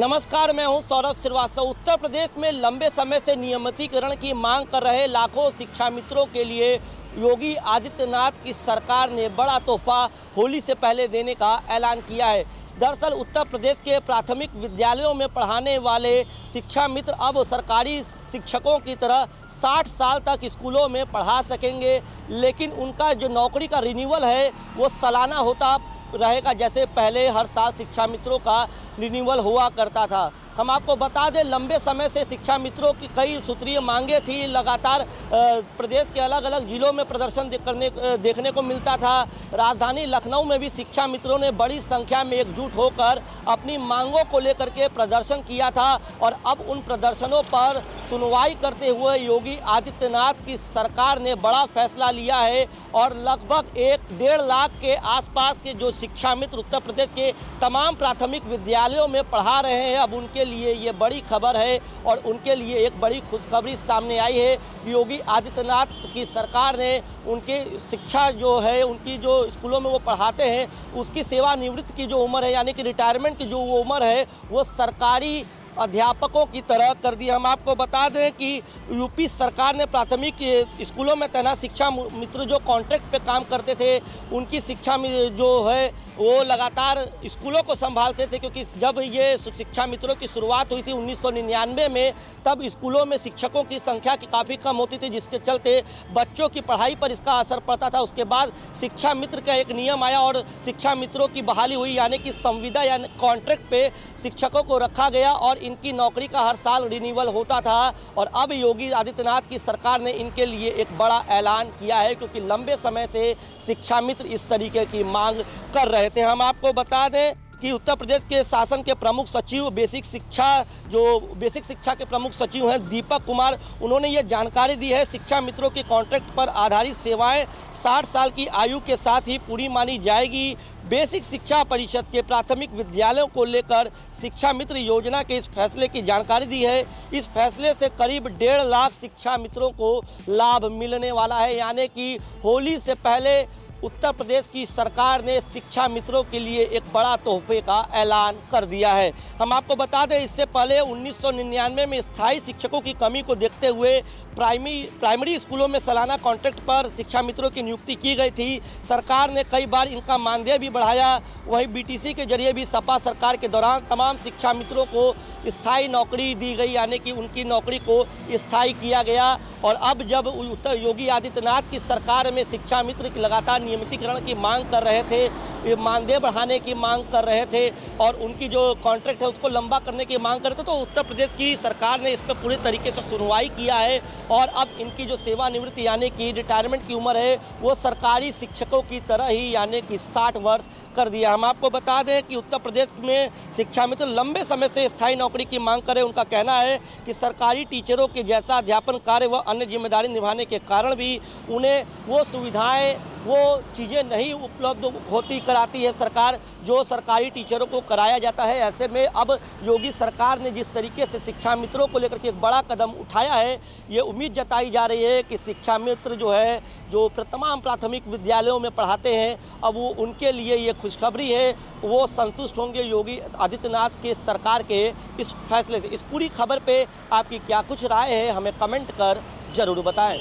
नमस्कार, मैं हूं सौरभ श्रीवास्तव। उत्तर प्रदेश में लंबे समय से नियमितीकरण की मांग कर रहे लाखों शिक्षा मित्रों के लिए योगी आदित्यनाथ की सरकार ने बड़ा तोहफा होली से पहले देने का ऐलान किया है। दरअसल उत्तर प्रदेश के प्राथमिक विद्यालयों में पढ़ाने वाले शिक्षा मित्र अब सरकारी शिक्षकों की तरह 60 साल तक स्कूलों में पढ़ा सकेंगे, लेकिन उनका जो नौकरी का रिन्यूअल है वो सालाना होता रहेगा, जैसे पहले हर साल शिक्षा मित्रों का रिन्यूअल हुआ करता था। हम आपको बता दें, लंबे समय से शिक्षा मित्रों की कई सूत्रीय मांगे थी। लगातार प्रदेश के अलग अलग जिलों में प्रदर्शन देखने को मिलता था। राजधानी लखनऊ में भी शिक्षा मित्रों ने बड़ी संख्या में एकजुट होकर अपनी मांगों को लेकर के प्रदर्शन किया था और अब उन प्रदर्शनों पर सुनवाई करते हुए योगी आदित्यनाथ की सरकार ने बड़ा फैसला लिया है और लगभग 1-1.5 लाख के आसपास के जो शिक्षा मित्र उत्तर प्रदेश के तमाम प्राथमिक विद्यालयों में पढ़ा रहे हैं, अब उनके लिए ये बड़ी खबर है और उनके लिए एक बड़ी खुशखबरी सामने आई है। योगी आदित्यनाथ की सरकार ने उनके शिक्षा जो है, उनकी जो स्कूलों में वो पढ़ाते हैं, उसकी सेवानिवृत्त की जो उम्र है, यानी कि रिटायरमेंट की जो वो उम्र है, वो सरकारी अध्यापकों की तरह कर दी। हम आपको बता दें कि यूपी सरकार ने प्राथमिक स्कूलों में तैनात शिक्षा मित्र जो कॉन्ट्रैक्ट पे काम करते थे, उनकी शिक्षा जो है वो लगातार स्कूलों को संभालते थे, क्योंकि जब ये शिक्षा मित्रों की शुरुआत हुई थी 1999 में, तब स्कूलों में शिक्षकों की संख्या की काफ़ी कम होती थी, जिसके चलते बच्चों की पढ़ाई पर इसका असर पड़ता था। उसके बाद शिक्षा मित्र का एक नियम आया और शिक्षा मित्रों की बहाली हुई, यानी कि संविदा यानी कॉन्ट्रैक्ट पे शिक्षकों को रखा गया और इनकी नौकरी का हर साल रिन्यूअल होता था। और अब योगी आदित्यनाथ की सरकार ने इनके लिए एक बड़ा ऐलान किया है, क्योंकि लंबे समय से शिक्षा मित्र इस तरीके की मांग कर रहे थे। हम आपको बता दें कि उत्तर प्रदेश के शासन के प्रमुख सचिव बेसिक शिक्षा के प्रमुख सचिव हैं दीपक कुमार, उन्होंने ये जानकारी दी है। शिक्षा मित्रों की कॉन्ट्रैक्ट पर आधारित सेवाएं 60 साल की आयु के साथ ही पूरी मानी जाएगी। बेसिक शिक्षा परिषद के प्राथमिक विद्यालयों को लेकर शिक्षा मित्र योजना के इस फैसले की जानकारी दी है। इस फैसले से करीब 1.5 लाख शिक्षा मित्रों को लाभ मिलने वाला है, यानी कि होली से पहले उत्तर प्रदेश की सरकार ने शिक्षा मित्रों के लिए एक बड़ा तोहफे का ऐलान कर दिया है। हम आपको बता दें, इससे पहले 1999 में स्थायी शिक्षकों की कमी को देखते हुए प्राइमरी स्कूलों में सालाना कॉन्ट्रैक्ट पर शिक्षा मित्रों की नियुक्ति की गई थी। सरकार ने कई बार इनका मानदेय भी बढ़ाया। वहीं बीटीसी के जरिए भी सपा सरकार के दौरान तमाम शिक्षा मित्रों को स्थायी नौकरी दी गई, यानी कि उनकी नौकरी को स्थायी किया गया। और अब जब योगी आदित्यनाथ की सरकार में शिक्षा मित्र की लगातार नियमितीकरण की मांग कर रहे थे, मानदेय बढ़ाने की मांग कर रहे थे और उनकी जो कॉन्ट्रैक्ट है उसको लंबा करने की मांग कर रहे थे, तो उत्तर प्रदेश की सरकार ने इस पर पूरी तरीके से सुनवाई किया है और अब इनकी जो सेवानिवृत्ति यानी कि रिटायरमेंट की उम्र है वो सरकारी शिक्षकों की तरह ही यानी कि 60 वर्ष कर दिया। हम आपको बता दें कि उत्तर प्रदेश में शिक्षा मित्र लंबे समय से स्थायी नौकरी की मांग करें। उनका कहना है कि सरकारी टीचरों के जैसा अध्यापन कार्य व अन्य जिम्मेदारी निभाने के कारण भी उन्हें वो सुविधाएं, वो चीज़ें नहीं उपलब्ध कराती है सरकार जो सरकारी टीचरों को कराया जाता है। ऐसे में अब योगी सरकार ने जिस तरीके से शिक्षा मित्रों को लेकर के एक बड़ा कदम उठाया है, ये उम्मीद जताई जा रही है कि शिक्षा मित्र जो है, जो तमाम प्राथमिक विद्यालयों में पढ़ाते हैं, अब वो उनके लिए ये खुशखबरी है, वो संतुष्ट होंगे योगी आदित्यनाथ के सरकार के इस फैसले से। इस पूरी खबर पे आपकी क्या कुछ राय है, हमें कमेंट कर ज़रूर बताएं।